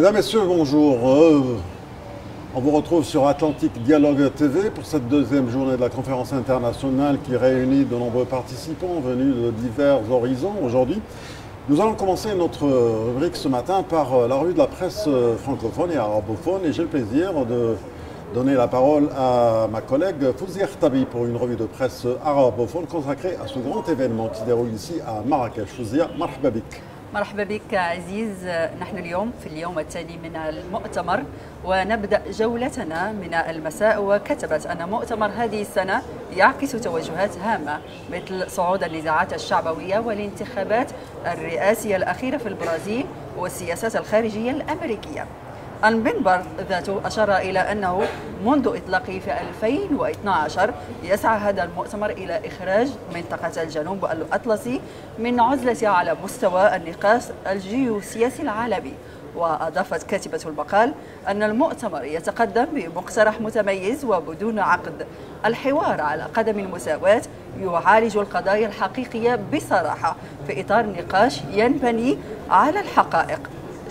Mesdames, Messieurs, bonjour. On vous retrouve sur Atlantique Dialogue TV pour cette deuxième journée de la conférence internationale qui réunit de nombreux participants venus de divers horizons. Aujourd'hui, nous allons commencer notre rubrique ce matin par la revue de la presse francophone et arabophone. Et j'ai le plaisir de donner la parole à ma collègue Fouzia Khattabi pour une revue de presse arabophone consacrée à ce grand événement qui se déroule ici à Marrakech. Fouzia, marhaba bik. مرحبا بك عزيز. نحن اليوم في اليوم الثاني من المؤتمر ونبدأ جولتنا من المساء، وكتبت أن مؤتمر هذه السنة يعكس توجهات هامة مثل صعود النزاعات الشعبوية والانتخابات الرئاسية الأخيرة في البرازيل والسياسات الخارجية الأمريكية. المنبر ذاته أشار إلى أنه منذ إطلاقه في 2012 يسعى هذا المؤتمر إلى إخراج منطقة الجنوب الأطلسي من عزلتها على مستوى النقاش الجيوسياسي العالمي. وأضافت كاتبة المقال أن المؤتمر يتقدم بمقترح متميز وبدون عقد. الحوار على قدم المساواة يعالج القضايا الحقيقية بصراحة في إطار نقاش ينبني على الحقائق.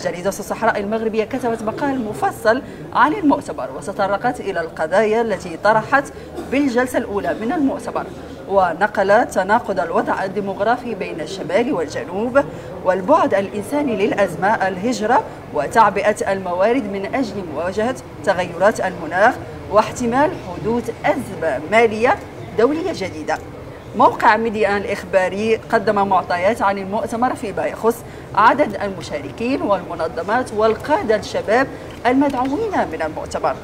جريدة الصحراء المغربية كتبت مقال مفصل عن المؤتمر وتطرقت إلى القضايا التي طرحت بالجلسة الأولى من المؤتمر، ونقلت تناقض الوضع الديمغرافي بين الشمال والجنوب والبعد الإنساني للأزمة، الهجرة وتعبئة الموارد من أجل مواجهة تغيرات المناخ واحتمال حدوث أزمة مالية دولية جديدة. موقع ميديان الإخباري قدم معطيات عن المؤتمر فيما يخص عدد المشاركين والمنظمات والقادة الشباب المدعوين من المؤتمر.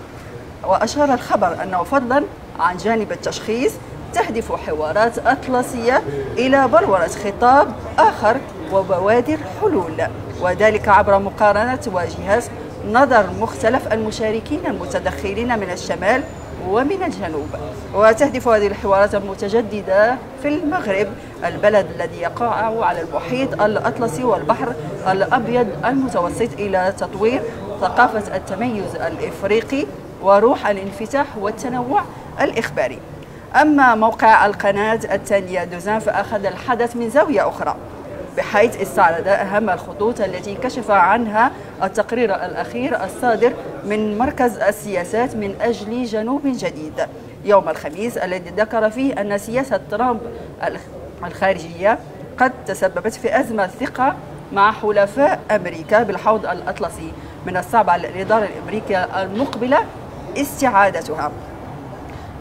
وأشار الخبر أنه فضلا عن جانب التشخيص تهدف حوارات أطلسية إلى بلورة خطاب آخر وبوادر حلول، وذلك عبر مقارنة وجهات نظر مختلف المشاركين المتدخلين من الشمال ومن الجنوب. وتهدف هذه الحوارات المتجددة في المغرب، البلد الذي يقع على المحيط الأطلسي والبحر الأبيض المتوسط، إلى تطوير ثقافة التميز الإفريقي وروح الانفتاح والتنوع الإخباري. أما موقع القناة الثانية دوزان فأخذ الحدث من زاوية أخرى، بحيث استعرض أهم الخطوط التي كشف عنها التقرير الأخير الصادر من مركز السياسات من أجل جنوب جديد يوم الخميس، الذي ذكر فيه أن سياسة ترامب الخارجية قد تسببت في أزمة ثقة مع حلفاء أمريكا بالحوض الأطلسي، من الصعب على الإدارة الأمريكية المقبلة استعادتها.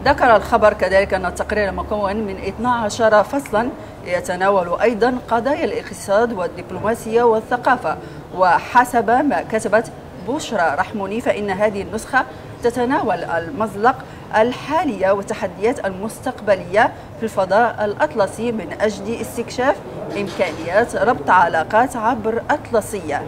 ذكر الخبر كذلك أن التقرير مكون من 12 فصلا يتناول أيضا قضايا الاقتصاد والدبلوماسية والثقافة. وحسب ما كتبت بشرى رحموني فإن هذه النسخة تتناول المزلق الحالية والتحديات المستقبلية في الفضاء الأطلسي من أجل استكشاف إمكانيات ربط علاقات عبر أطلسية.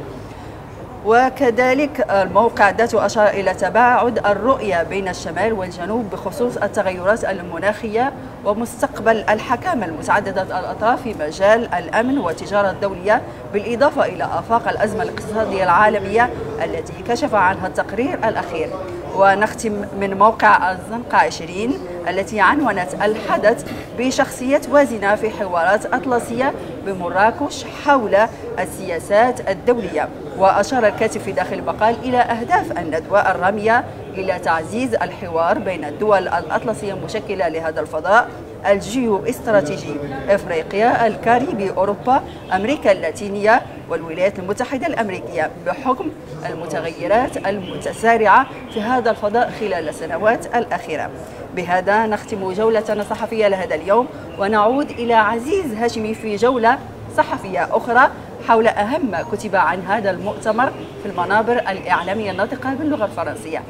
وكذلك الموقع ذاته أشار إلى تباعد الرؤية بين الشمال والجنوب بخصوص التغيرات المناخية ومستقبل الحكامة المتعددة الأطراف في مجال الأمن والتجارة الدولية، بالإضافة إلى آفاق الأزمة الاقتصادية العالمية التي كشف عنها التقرير الأخير. ونختم من موقع الزنقة 20 التي عنونت الحدث بشخصية وازنة في حوارات أطلسية بمراكش حول السياسات الدولية. وأشار الكاتب في داخل المقال إلى أهداف الندوة الرامية إلى تعزيز الحوار بين الدول الأطلسية المشكلة لهذا الفضاء الجيو استراتيجي، إفريقيا، الكاريبي، أوروبا، أمريكا اللاتينية والولايات المتحدة الأمريكية، بحكم المتغيرات المتسارعة في هذا الفضاء خلال السنوات الأخيرة. بهذا نختم جولتنا الصحفية لهذا اليوم، ونعود إلى عزيز هاشمي في جولة صحفية أخرى حول أهم ما كتب عن هذا المؤتمر في المنابر الإعلامية الناطقة باللغة الفرنسية.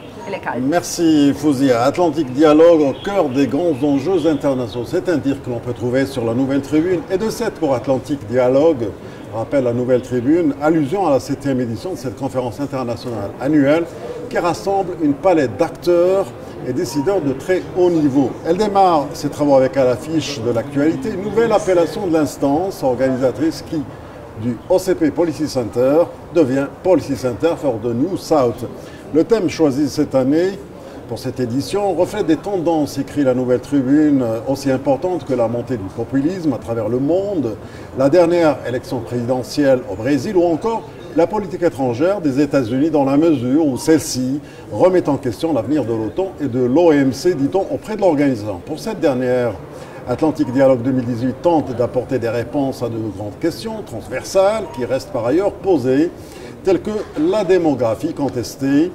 Merci Fouzia. Atlantique Dialogue au cœur des grands enjeux internationaux. C'est un titre que l'on peut trouver sur la Nouvelle Tribune. Et de 7 pour Atlantique Dialogue, rappelle la Nouvelle Tribune, allusion à la 7e édition de cette conférence internationale annuelle qui rassemble une palette d'acteurs et décideurs de très haut niveau. Elle démarre ses travaux avec à l'affiche de l'actualité une nouvelle appellation de l'instance organisatrice qui, du OCP Policy Center, devient Policy Center for the New South. Le thème choisi cette année pour cette édition reflète des tendances, écrit la Nouvelle Tribune, aussi importantes que la montée du populisme à travers le monde, la dernière élection présidentielle au Brésil ou encore la politique étrangère des États-Unis dans la mesure où celle-ci remet en question l'avenir de l'OTAN et de l'OMC, dit-on, auprès de l'organisation. Pour cette dernière, Atlantic Dialogue 2018 tente d'apporter des réponses à de grandes questions transversales qui restent par ailleurs posées, telles que la démographie contestée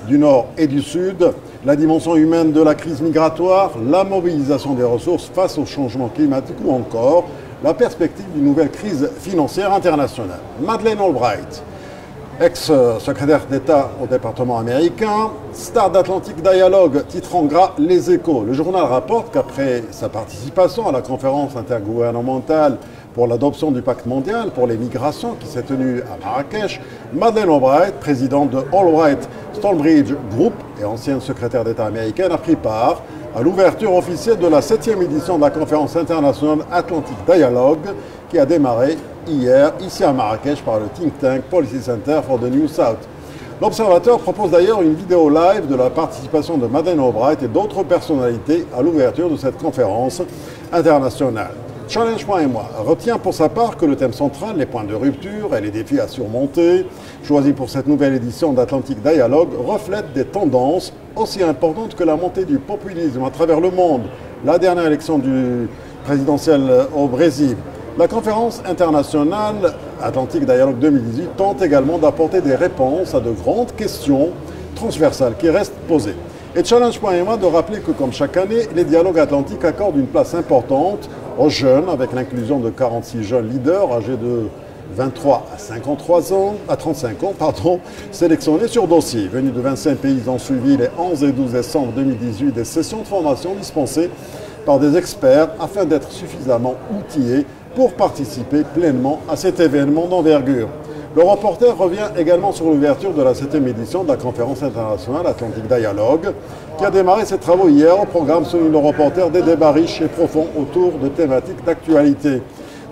du Nord et du Sud, la dimension humaine de la crise migratoire, la mobilisation des ressources face au changement climatique ou encore la perspective d'une nouvelle crise financière internationale. Madeleine Albright, ex-secrétaire d'État au département américain, star d'Atlantic Dialogue, titre en gras Les Échos. Le journal rapporte qu'après sa participation à la conférence intergouvernementale pour l'adoption du pacte mondial pour les migrations qui s'est tenue à Marrakech, Madeleine Albright, présidente de Albright Stonebridge Group et ancienne secrétaire d'État américaine, a pris part à l'ouverture officielle de la 7e édition de la conférence internationale Atlantic Dialogue qui a démarré hier ici à Marrakech par le think tank Policy Center for the New South. L'Observateur propose d'ailleurs une vidéo live de la participation de Madeleine Albright et d'autres personnalités à l'ouverture de cette conférence internationale. Challenge.moi retient pour sa part que le thème central, les points de rupture et les défis à surmonter, choisis pour cette nouvelle édition d'Atlantic Dialogue, reflètent des tendances aussi importantes que la montée du populisme à travers le monde, la dernière élection présidentielle au Brésil. La conférence internationale Atlantic Dialogue 2018 tente également d'apporter des réponses à de grandes questions transversales qui restent posées. Et Challenge.moi de rappeler que, comme chaque année, les dialogues atlantiques accordent une place importante aux jeunes, avec l'inclusion de 46 jeunes leaders âgés de 23 à 35 ans, sélectionnés sur dossier. Venus de 25 pays, ils ont suivi les 11 et 12 décembre 2018 des sessions de formation dispensées par des experts afin d'être suffisamment outillés pour participer pleinement à cet événement d'envergure. Le reporter revient également sur l'ouverture de la 7e édition de la conférence internationale Atlantic Dialogue, qui a démarré ses travaux hier. Au programme, selon le reporter, des débats riches et profonds autour de thématiques d'actualité.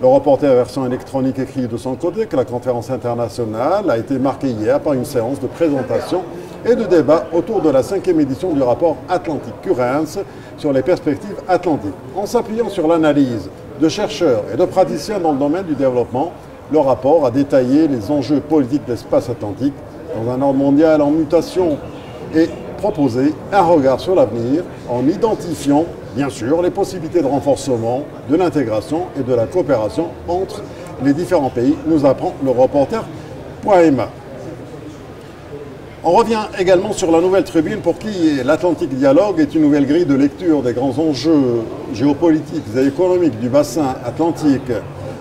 Le reporter version électronique écrit de son côté que la conférence internationale a été marquée hier par une séance de présentation et de débat autour de la 5e édition du rapport Atlantic Currents sur les perspectives atlantiques. En s'appuyant sur l'analyse de chercheurs et de praticiens dans le domaine du développement, le rapport a détaillé les enjeux politiques de l'espace atlantique dans un ordre mondial en mutation et proposé un regard sur l'avenir en identifiant, bien sûr, les possibilités de renforcement, de l'intégration et de la coopération entre les différents pays, nous apprend le reporter.ma. On revient également sur la Nouvelle Tribune pour qui l'Atlantic Dialogue est une nouvelle grille de lecture des grands enjeux géopolitiques et économiques du bassin atlantique.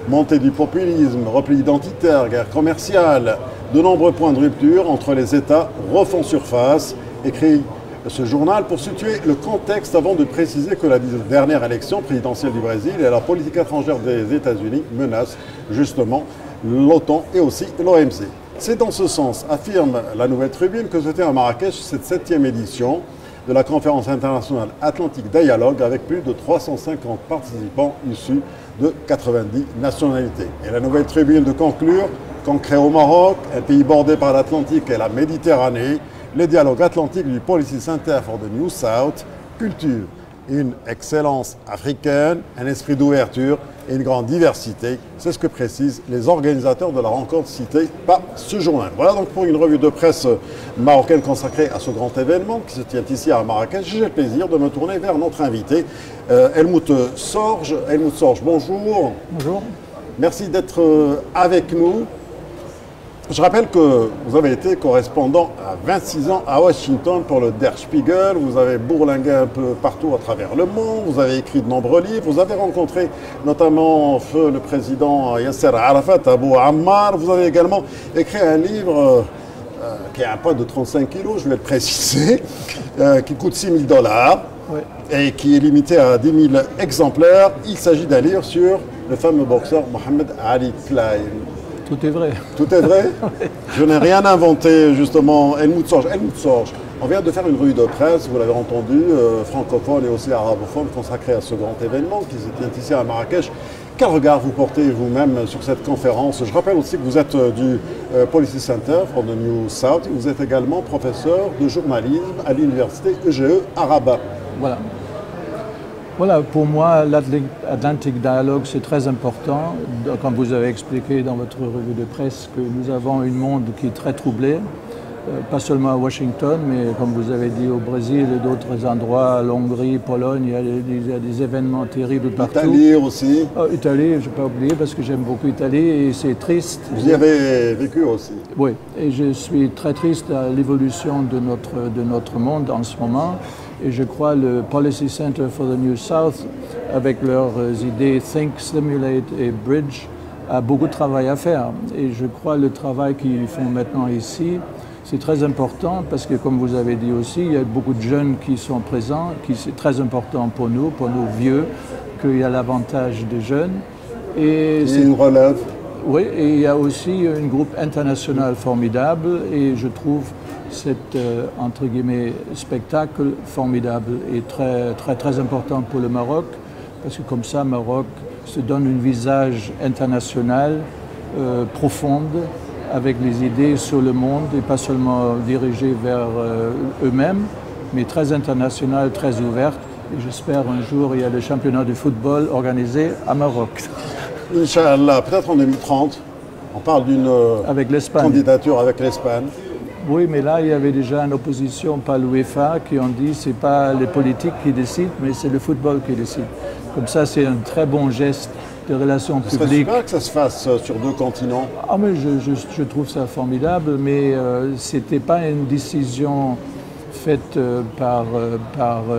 Montée du populisme, repli identitaire, guerre commerciale, de nombreux points de rupture entre les États refont surface, écrit ce journal pour situer le contexte avant de préciser que la dernière élection présidentielle du Brésil et la politique étrangère des États-Unis menacent justement l'OTAN et aussi l'OMC. C'est dans ce sens, affirme la Nouvelle Tribune, que c'était à Marrakech cette 7e édition de la conférence internationale Atlantic Dialogue avec plus de 350 participants issus de 90 nationalités. Et la Nouvelle Tribune de conclure qu'ancré au Maroc, un pays bordé par l'Atlantique et la Méditerranée, les dialogues atlantiques du Policy Center for the New South cultivent une excellence africaine, un esprit d'ouverture et une grande diversité. C'est ce que précisent les organisateurs de la rencontre citée par ce journal. Voilà donc pour une revue de presse marocaine consacrée à ce grand événement qui se tient ici à Marrakech. J'ai le plaisir de me tourner vers notre invité, Helmut Sorge. Helmut Sorge, bonjour. Bonjour. Merci d'être avec nous. Je rappelle que vous avez été correspondant à 26 ans à Washington pour le Der Spiegel. Vous avez bourlingué un peu partout à travers le monde. Vous avez écrit de nombreux livres. Vous avez rencontré notamment feu le président Yasser Arafat, Abou Ammar. Vous avez également écrit un livre qui a un poids de 35 kilos, je vais le préciser, qui coûte $6 000 et qui est limité à 10 000 exemplaires. Il s'agit d'un livre sur le fameux boxeur Mohamed Ali Klein. Tout est vrai. Tout est vrai. Je n'ai rien inventé, justement. Helmut Sorge. Helmut Sorge, on vient de faire une revue de presse, vous l'avez entendu, francophone et aussi arabophone, consacrée à ce grand événement qui se tient ici à Marrakech. Quel regard vous portez vous-même sur cette conférence? Je rappelle aussi que vous êtes du Policy Center for the New South. Vous êtes également professeur de journalisme à l'université EGE à Rabat. Voilà. Voilà, pour moi, l'Atlantic Dialogue, c'est très important. Comme vous avez expliqué dans votre revue de presse, que nous avons un monde qui est très troublé, pas seulement à Washington, mais comme vous avez dit, au Brésil et d'autres endroits, l'Hongrie, Pologne, il y a des événements terribles partout. Italie aussi. Italie, je n'ai pas oublié parce que j'aime beaucoup l'Italie et c'est triste. Vous y avez vécu aussi. Oui, et je suis très triste à l'évolution de notre monde en ce moment. Et je crois le Policy Center for the New South, avec leurs idées Think, Stimulate et Bridge, a beaucoup de travail à faire. Et je crois le travail qu'ils font maintenant ici, c'est très important parce que, comme vous avez dit aussi, il y a beaucoup de jeunes qui sont présents, c'est très important pour nous vieux, qu'il y a l'avantage des jeunes. Et c'est une relève. Oui, et il y a aussi un groupe international formidable et je trouve cet, entre guillemets, spectacle formidable et très important pour le Maroc parce que comme ça, le Maroc se donne un visage international profonde avec les idées sur le monde et pas seulement dirigées vers eux-mêmes, mais très internationale, très ouverte. Et j'espère un jour il y a le championnat de football organisé à Maroc. Inch'Allah, peut-être en 2030, on parle d'une candidature avec l'Espagne. Oui, mais là, il y avait déjà une opposition par l'UEFA qui ont dit que ce n'est pas les politiques qui décident, mais c'est le football qui décide. Comme ça, c'est un très bon geste de relations publiques. Ce serait super que ça se fasse sur deux continents. Ah, mais je trouve ça formidable, mais ce n'était pas une décision faite par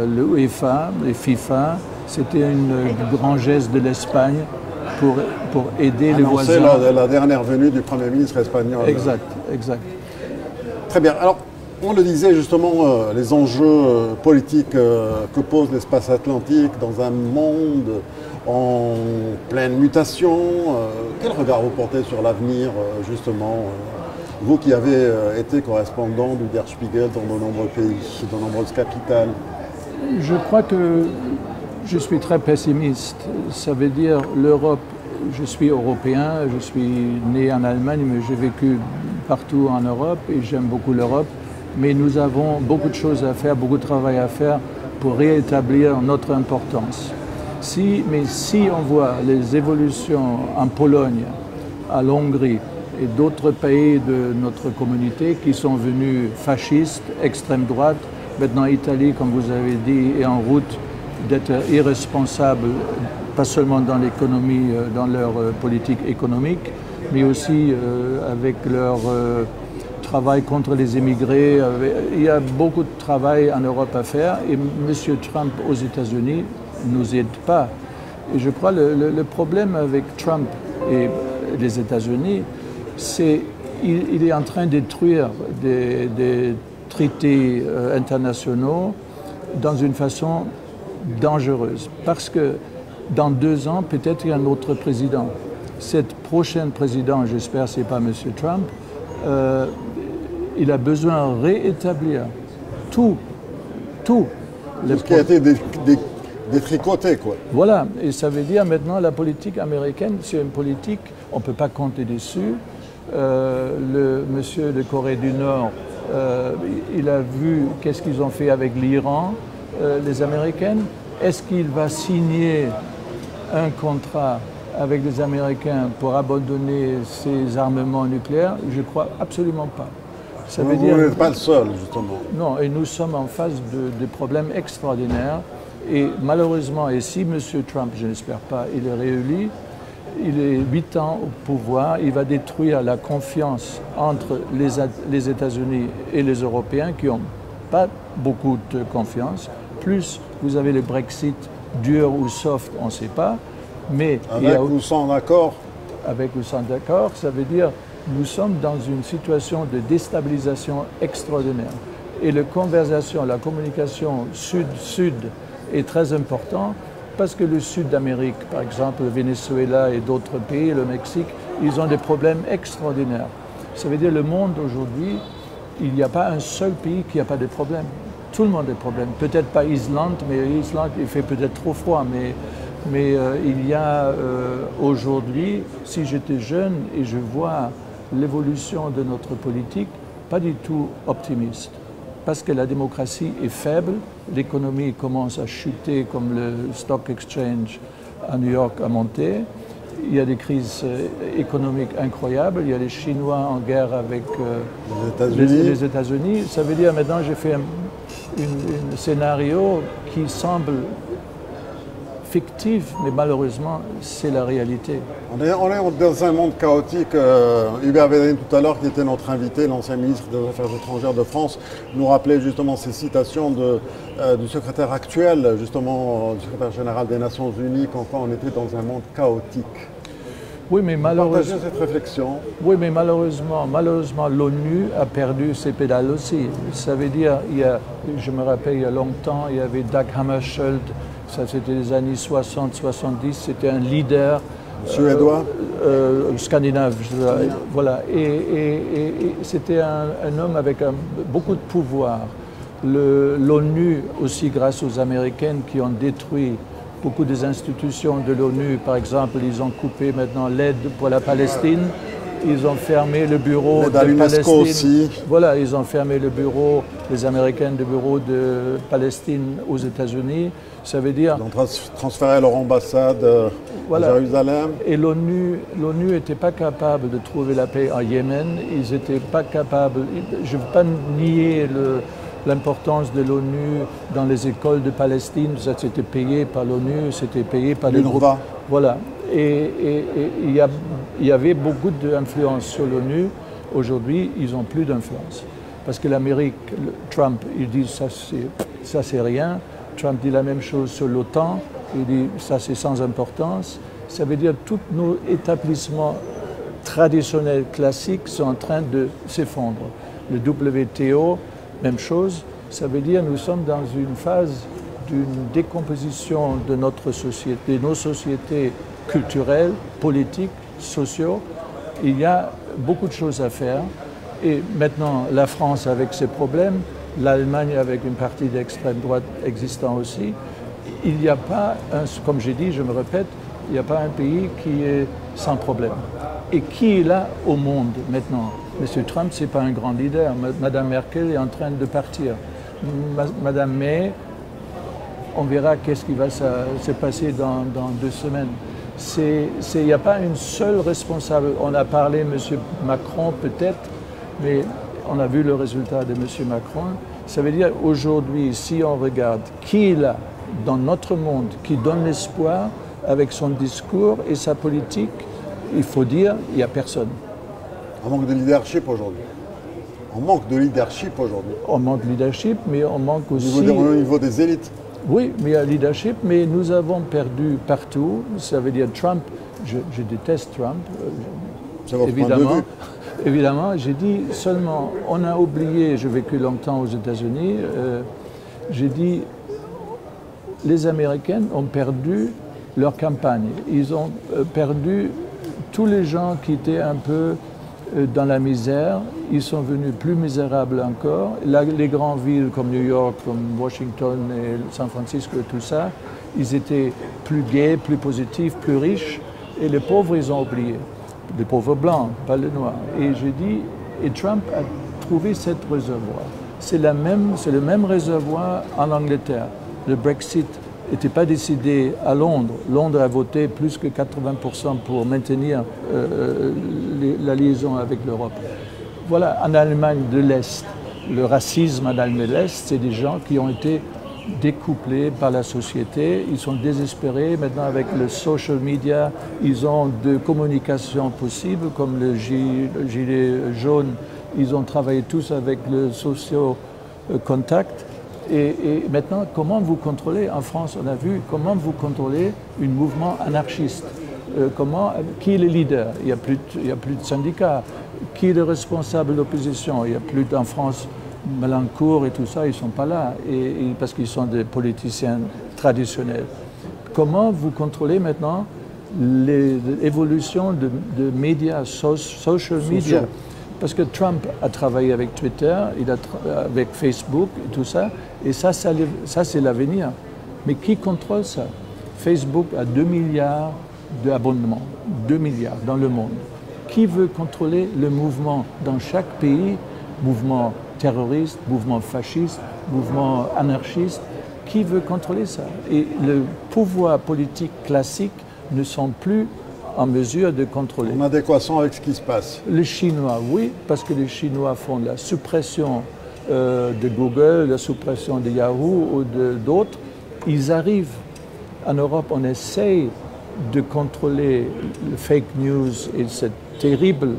l'UEFA et FIFA. C'était un grand geste de l'Espagne pour aider les voisins. C'est la dernière venue du Premier ministre espagnol. Exact. Très bien. Alors, on le disait justement, les enjeux politiques que pose l'espace atlantique dans un monde en pleine mutation. Quel regard vous portez sur l'avenir, justement, vous qui avez été correspondant du Der Spiegel dans de nombreux pays, dans de nombreuses capitales? Je crois que je suis très pessimiste. Ça veut dire l'Europe. Je suis européen, je suis né en Allemagne, mais j'ai vécu partout en Europe et j'aime beaucoup l'Europe. Mais nous avons beaucoup de choses à faire, beaucoup de travail à faire pour réétablir notre importance. Mais si on voit les évolutions en Pologne, à l'Hongrie et d'autres pays de notre communauté qui sont venus fascistes, extrême droite, maintenant Italie, comme vous avez dit, est en route d'être irresponsable, pas seulement dans l'économie, dans leur politique économique, mais aussi avec leur travail contre les immigrés. Il y a beaucoup de travail en Europe à faire et M. Trump aux États-Unis ne nous aide pas. Et je crois que le problème avec Trump et les États-Unis, c'est qu'il est en train de détruire des traités internationaux dans une façon dangereuse. Parce que dans 2 ans, peut-être il y a un autre président. Cette prochaine président, j'espère que ce n'est pas M. Trump, il a besoin de réétablir tout ce qui a été détricoté, quoi. Voilà, et ça veut dire maintenant la politique américaine, c'est une politique, on ne peut pas compter dessus. Le monsieur de Corée du Nord, il a vu qu'est-ce qu'ils ont fait avec l'Iran, les Américaines. Est-ce qu'il va signer un contrat avec les Américains pour abandonner ses armements nucléaires? Je ne crois absolument pas. Ça veut dire... Vous n'êtes pas le seul, justement. Non, et nous sommes en face de problèmes extraordinaires. Et malheureusement, et si M. Trump, je n'espère pas, il est réélu, il est 8 ans au pouvoir, il va détruire la confiance entre les États-Unis et les Européens qui n'ont pas beaucoup de confiance. Plus, vous avez le Brexit dur ou soft, on ne sait pas. Mais avec ou sans accord? Avec ou sans accord, ça veut dire nous sommes dans une situation de déstabilisation extraordinaire. Et la conversation, la communication sud-sud est très importante parce que le sud d'Amérique, par exemple le Venezuela et d'autres pays, le Mexique, ils ont des problèmes extraordinaires. Ça veut dire le monde aujourd'hui, il n'y a pas un seul pays qui n'a pas de problèmes. Tout le monde a des problèmes. Peut-être pas Islande, mais Islande, il fait peut-être trop froid. Mais il y a aujourd'hui, si j'étais jeune et je vois l'évolution de notre politique, pas du tout optimiste. parce que la démocratie est faible, l'économie commence à chuter comme le stock exchange à New York a monté. Il y a des crises économiques incroyables. Il y a les Chinois en guerre avec les États-Unis. Ça veut dire maintenant j'ai fait un scénario qui semble fictif, mais malheureusement c'est la réalité. On est dans un monde chaotique. Hubert Védrine tout à l'heure, qui était notre invité, l'ancien ministre des Affaires étrangères de France, nous rappelait justement ces citations du secrétaire actuel, justement du secrétaire général des Nations Unies, qu'en quoi on était dans un monde chaotique. Oui, mais malheureusement, cette réflexion. Oui, mais malheureusement l'ONU a perdu ses pédales aussi. Ça veut dire, je me rappelle il y a longtemps, il y avait Dag Hammarskjöld, ça c'était les années 60-70, c'était un leader suédois, scandinave, voilà, et c'était un homme avec beaucoup de pouvoir. L'ONU aussi, grâce aux Américaines qui ont détruit beaucoup des institutions de l'ONU, par exemple, ils ont coupé maintenant l'aide pour la Palestine, ils ont fermé le bureau de Palestine. Aussi. Voilà, ils ont fermé le bureau, les Américains, le bureau de Palestine aux États-Unis. Ça veut dire... Ils ont transféré leur ambassade à Jérusalem. Et l'ONU n'était pas capable de trouver la paix en Yémen. Ils n'étaient pas capables... Je ne veux pas nier l'importance de l'ONU dans les écoles de Palestine. Ça, c'était payé par l'ONU, c'était payé par les groupes. Voilà. Et il y avait beaucoup d'influence sur l'ONU. Aujourd'hui, ils n'ont plus d'influence. Parce que l'Amérique, Trump, il dit ça c'est rien. Trump dit la même chose sur l'OTAN. Il dit ça c'est sans importance. Ça veut dire que tous nos établissements traditionnels classiques sont en train de s'effondrer. Le WTO, même chose. Ça veut dire que nous sommes dans une phase d'une décomposition de notre société, de nos sociétés culturelles, politiques, sociaux. Il y a beaucoup de choses à faire. Et maintenant, la France avec ses problèmes, l'Allemagne avec une partie d'extrême droite existant aussi, il n'y a pas, comme j'ai dit, je me répète, il n'y a pas un pays qui est sans problème. Et qui est là au monde maintenant? M. Trump, ce n'est pas un grand leader. Mme Merkel est en train de partir. Mme May, on verra qu'est-ce qui va se passer dans 2 semaines. Il n'y a pas une seule responsable. On a parlé M. Macron peut-être, mais on a vu le résultat de M. Macron. Ça veut dire aujourd'hui, si on regarde qui est là dans notre monde, qui donne l'espoir avec son discours et sa politique, il faut dire qu'il n'y a personne. On manque de leadership aujourd'hui. On manque de leadership aujourd'hui. On manque de leadership, mais on manque aussi... Au niveau des élites. Oui, mais il y a leadership, mais nous avons perdu partout. Ça veut dire Trump, je déteste Trump, évidemment. Évidemment, j'ai dit seulement, on a oublié, j'ai vécu longtemps aux États-Unis, j'ai dit, les Américains ont perdu leur campagne. Ils ont perdu tous les gens qui étaient un peu dans la misère. Ils sont venus plus misérables encore. Les grandes villes comme New York, comme Washington et San Francisco et tout ça, ils étaient plus gais, plus positifs, plus riches. Et les pauvres, ils ont oublié. Les pauvres blancs, pas les noirs. Et j'ai dit, et Trump a trouvé cet réservoir. C'est le même réservoir en Angleterre. Le Brexit n'était pas décidé à Londres. Londres a voté plus que 80% pour maintenir la liaison avec l'Europe. Voilà, en Allemagne de l'Est, le racisme en Allemagne de l'Est, c'est des gens qui ont été découplés par la société. Ils sont désespérés. Maintenant, avec le social media, ils ont de communications possibles, comme le gilet jaune. Ils ont travaillé tous avec le socio-contact. Et maintenant, comment vous contrôlez, en France, on a vu, comment vous contrôlez un mouvement anarchiste? Qui est le leader? Il n'y a plus de syndicats. Qui est le responsable de l'opposition? Il n'y a plus en France, Mélenchon et tout ça, ils ne sont pas là, parce qu'ils sont des politiciens traditionnels. Comment vous contrôlez maintenant l'évolution de médias, social media? Parce que Trump a travaillé avec Twitter, avec Facebook et tout ça, et ça c'est l'avenir. Mais qui contrôle ça? Facebook a 2 milliards d'abonnements, 2 milliards dans le monde. Qui veut contrôler le mouvement dans chaque pays? Mouvement terroristes, mouvements fascistes, mouvements anarchistes. Qui veut contrôler ça? Et le pouvoir politique classique ne sont plus en mesure de contrôler. En adéquation avec ce qui se passe. Les Chinois, oui, parce que les Chinois font la suppression de Google, la suppression de Yahoo ou d'autres. Ils arrivent. En Europe, on essaye de contrôler le fake news et ce terrible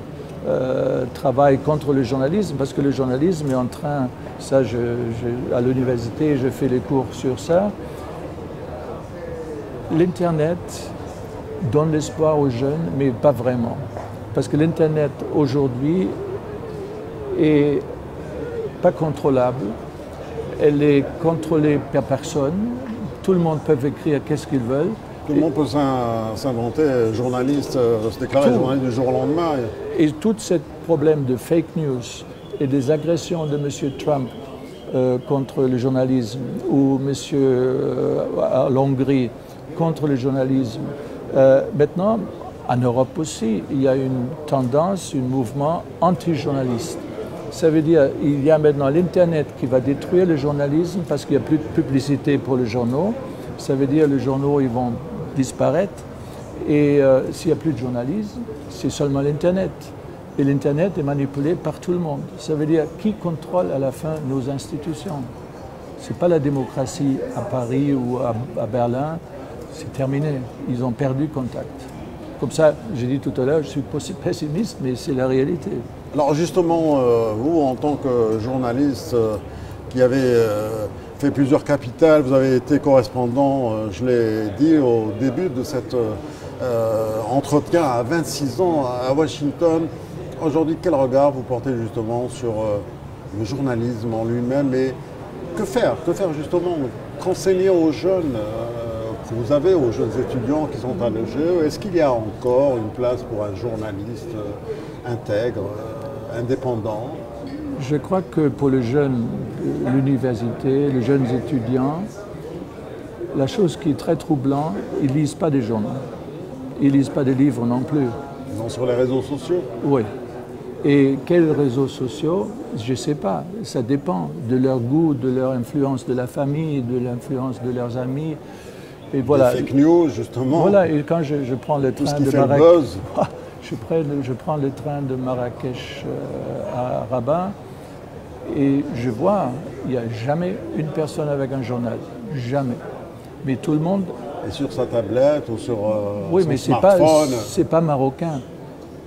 travail contre le journalisme, parce que le journalisme est en train, ça à l'université, je fais les cours sur ça. L'Internet donne l'espoir aux jeunes, mais pas vraiment. Parce que l'Internet aujourd'hui est pas contrôlable, elle est contrôlée par personne, tout le monde peut écrire qu'est-ce qu'ils veulent. Tout le monde peut s'inventer journaliste, se déclarer journaliste du jour au lendemain. Et tout ce problème de fake news et des agressions de M. Trump contre le journalisme ou M. à l'Hongrie contre le journalisme, maintenant, en Europe aussi, il y a une tendance, un mouvement anti-journaliste. Ça veut dire qu'il y a maintenant l'Internet qui va détruire le journalisme parce qu'il n'y a plus de publicité pour les journaux. Ça veut dire que les journaux ils vont disparaître. Et s'il n'y a plus de journalisme, c'est seulement l'Internet. Et l'Internet est manipulé par tout le monde. Ça veut dire qui contrôle à la fin nos institutions. Ce n'est pas la démocratie à Paris ou à Berlin. C'est terminé. Ils ont perdu contact. Comme ça, j'ai dit tout à l'heure, je suis pessimiste, mais c'est la réalité. Alors justement, vous, en tant que journaliste qui avez fait plusieurs capitales, vous avez été correspondant, je l'ai dit au début de cet entretien, à 26 ans à Washington. Aujourd'hui, quel regard vous portez justement sur le journalisme en lui-même et que faire justement? Qu'enseigner aux jeunes que vous avez, aux jeunes étudiants qui sont à l'EGE? Est-ce qu'il y a encore une place pour un journaliste intègre, indépendant? Je crois que pour les jeunes, l'université, les jeunes étudiants, la chose qui est très troublante, ils ne lisent pas des journaux. Ils ne lisent pas des livres non plus. Ils sont sur les réseaux sociaux? Oui. Et quels réseaux sociaux? Je ne sais pas. Ça dépend de leur goût, de leur influence de la famille, de l'influence de leurs amis. Et voilà. Les fake news, justement. Voilà, et quand je prends le train de Marrakech, je prends le train de Marrakech à Rabat et je vois, il n'y a jamais une personne avec un journal. Jamais. Mais tout le monde... Et sur sa tablette ou sur oui, son mais smartphone. c'est pas marocain.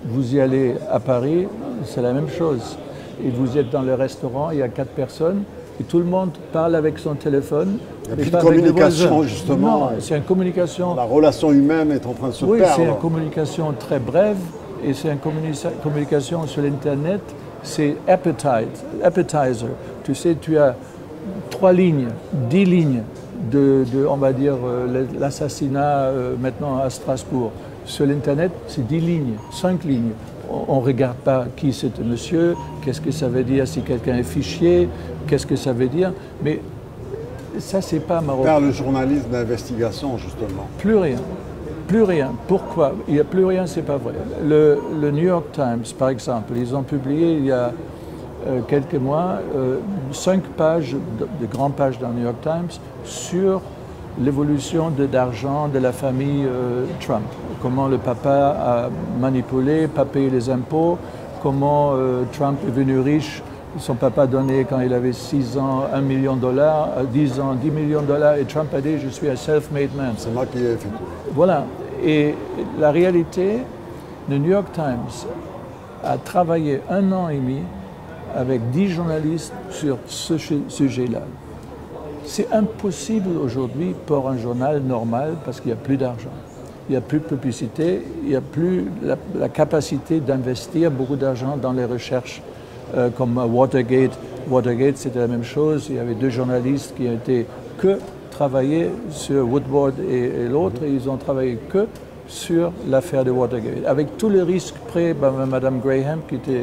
Vous y allez à Paris, c'est la même chose. Et vous êtes dans le restaurant, il y a 4 personnes, et tout le monde parle avec son téléphone. Il n'y a plus de communication, justement. Non, c'est une communication... La relation humaine est en train de se perdre. Oui, c'est une communication très brève, et c'est une communication sur l'Internet, c'est appetizer. Tu sais, tu as 3 lignes, 10 lignes on va dire, l'assassinat maintenant à Strasbourg. Sur l'Internet, c'est 10 lignes, 5 lignes. On ne regarde pas qui c'est ce monsieur, qu'est-ce que ça veut dire si quelqu'un est fichier, qu'est-ce que ça veut dire. Mais ça, c'est pas marocain. Faire le journalisme d'investigation, justement. Plus rien. Plus rien. Pourquoi? Il n'y a plus rien, c'est pas vrai. Le New York Times, par exemple, ils ont publié il y a quelques mois 5 pages, de grandes pages dans le New York Times, sur l'évolution d'argent de la famille Trump. Comment le papa a manipulé, pas payé les impôts, comment Trump est devenu riche. Son papa donnait, quand il avait 6 ans, $1 million, à 10 ans, $10 millions, et Trump a dit « je suis un self-made man ». C'est moi qui ai fait tout. Voilà. Et la réalité, le New York Times a travaillé 1 an et demi avec 10 journalistes sur ce sujet-là. C'est impossible aujourd'hui pour un journal normal parce qu'il n'y a plus d'argent. Il n'y a plus de publicité, il n'y a plus la capacité d'investir beaucoup d'argent dans les recherches comme Watergate. Watergate, c'était la même chose. Il y avait 2 journalistes qui ont été que travaillé sur Woodward et l'autre, et ils ont travaillé que sur l'affaire de Watergate, avec tous les risques pris par Mme Graham, qui était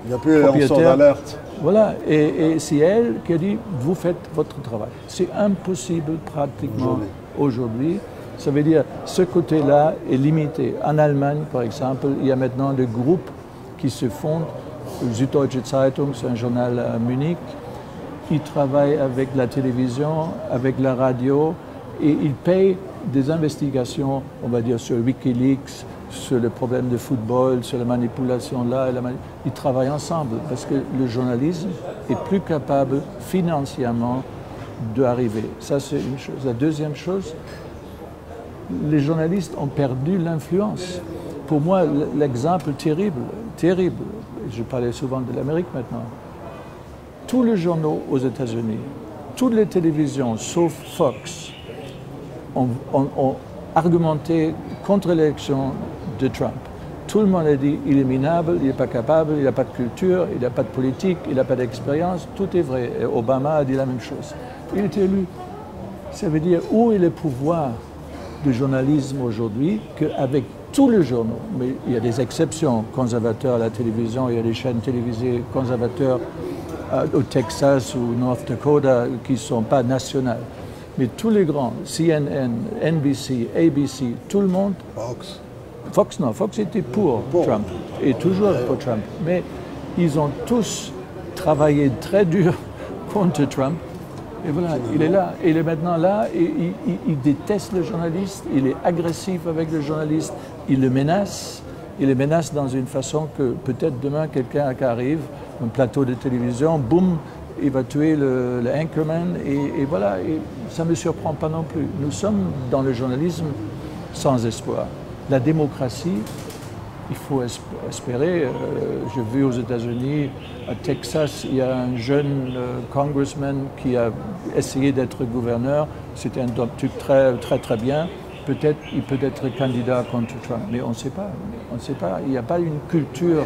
il n'y a plus les lanceurs d'alerte. Voilà, et c'est elle qui a dit « vous faites votre travail ». C'est impossible pratiquement aujourd'hui. Ça veut dire ce côté-là est limité. En Allemagne, par exemple, il y a maintenant des groupes qui se fondent Süddeutsche Zeitung, c'est un journal à Munich. Il travaille avec la télévision, avec la radio, et il paye des investigations, on va dire, sur Wikileaks, sur le problème de football, sur la manipulation là. Ils travaillent ensemble parce que le journalisme est plus capable financièrement d'arriver. Ça, c'est une chose. La deuxième chose, les journalistes ont perdu l'influence. Pour moi, l'exemple terrible, je parlais souvent de l'Amérique maintenant, tous les journaux aux États-Unis, toutes les télévisions, sauf Fox, ont argumenté contre l'élection de Trump. Tout le monde a dit il est minable, il n'est pas capable, il n'a pas de culture, il n'a pas de politique, il n'a pas d'expérience, tout est vrai. Et Obama a dit la même chose. Il est élu. Ça veut dire où est le pouvoir du journalisme aujourd'hui qu'avec tous les journaux, mais il y a des exceptions conservateurs à la télévision, il y a des chaînes télévisées conservateurs au Texas ou North Dakota qui ne sont pas nationales. Mais tous les grands, CNN, NBC, ABC, tout le monde... Fox était pour Trump, et toujours pour Trump. Mais ils ont tous travaillé très dur contre Trump. Et voilà, il est là, il est maintenant là, et il déteste le journaliste, il est agressif avec le journaliste, il le menace dans une façon que peut-être demain quelqu'un qui arrive, un plateau de télévision, boum, il va tuer le anchorman, et voilà, et ça ne me surprend pas non plus. Nous sommes dans le journalisme sans espoir. La démocratie, il faut espérer. J'ai vu aux États-Unis, à Texas, il y a un jeune congressman qui a essayé d'être gouverneur. C'était un truc très bien. Peut-être il peut être candidat contre Trump, mais on ne sait pas. On ne sait pas. Il n'y a pas une culture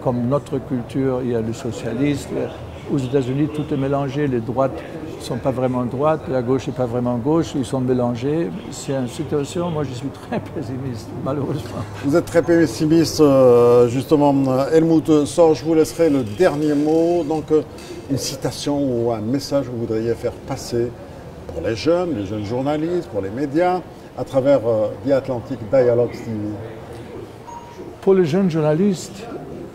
comme notre culture. Il y a le socialiste. Aux États-Unis, tout est mélangé. Les droites ne sont pas vraiment droites, la gauche n'est pas vraiment gauche, ils sont mélangés. C'est une situation, moi je suis très pessimiste, malheureusement. Vous êtes très pessimiste, justement. Helmut Sorge, je vous laisserai le dernier mot. Donc, une citation ou un message que vous voudriez faire passer pour les jeunes journalistes, pour les médias, à travers The Atlantic Dialogue TV. Pour les jeunes journalistes,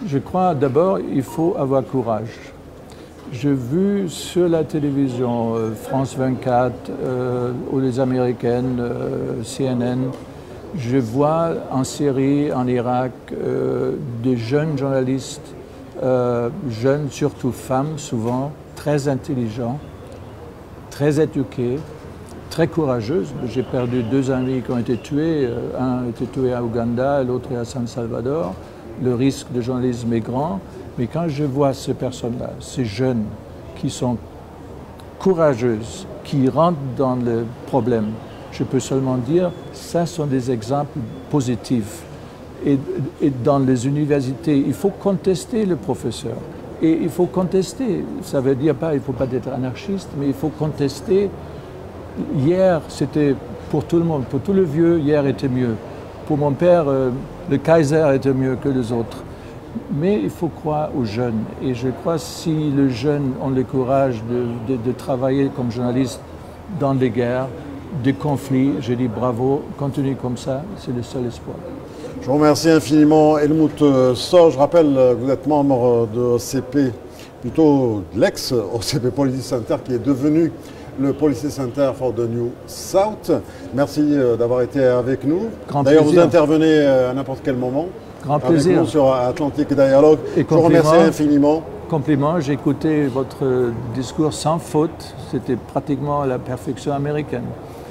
je crois d'abord il faut avoir courage. J'ai vu sur la télévision, France 24 ou les américaines, CNN, je vois en Syrie, en Irak, des jeunes journalistes, jeunes, surtout femmes souvent, très intelligents, très éduqués, très courageuses. J'ai perdu 2 amis qui ont été tués, un a été tué à Ouganda, l'autre à San Salvador. Le risque de journalisme est grand. Mais quand je vois ces personnes-là, ces jeunes qui sont courageuses, qui rentrent dans le problème, je peux seulement dire ça sont des exemples positifs. Et dans les universités, il faut contester le professeur. Et il faut contester, ça veut dire pas, il ne faut pas être anarchiste, mais il faut contester. Hier, c'était pour tout le monde, pour tous les vieux, hier était mieux. Pour mon père, le Kaiser était mieux que les autres. Mais il faut croire aux jeunes. Et je crois que si les jeunes ont le courage de travailler comme journalistes dans des guerres, des conflits, je dis bravo, continuez comme ça, c'est le seul espoir. Je vous remercie infiniment, Helmut Sorge. Je rappelle que vous êtes membre de OCP, plutôt de l'ex-OCP Policy Center, qui est devenu le Policy Center for the New South. Merci d'avoir été avec nous. D'ailleurs, vous intervenez à n'importe quel moment. Grand plaisir. Avec nous sur Atlantic Dialogue. Je vous remercie infiniment. Compliment, j'ai écouté votre discours sans faute. C'était pratiquement la perfection américaine.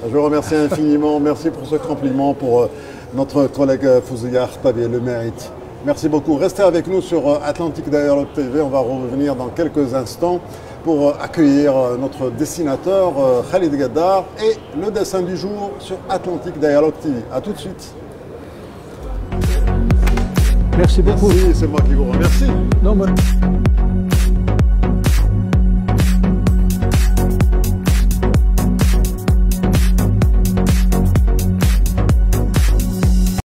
Je vous remercie infiniment. Merci pour ce compliment pour notre collègue Fouzia Artabi, le mérite. Merci beaucoup. Restez avec nous sur Atlantic Dialogue TV. On va revenir dans quelques instants pour accueillir notre dessinateur Khalid Gaddar et le dessin du jour sur Atlantic Dialogue TV. A tout de suite. Merci beaucoup. Merci, c'est moi qui vous remercie. Non, moi...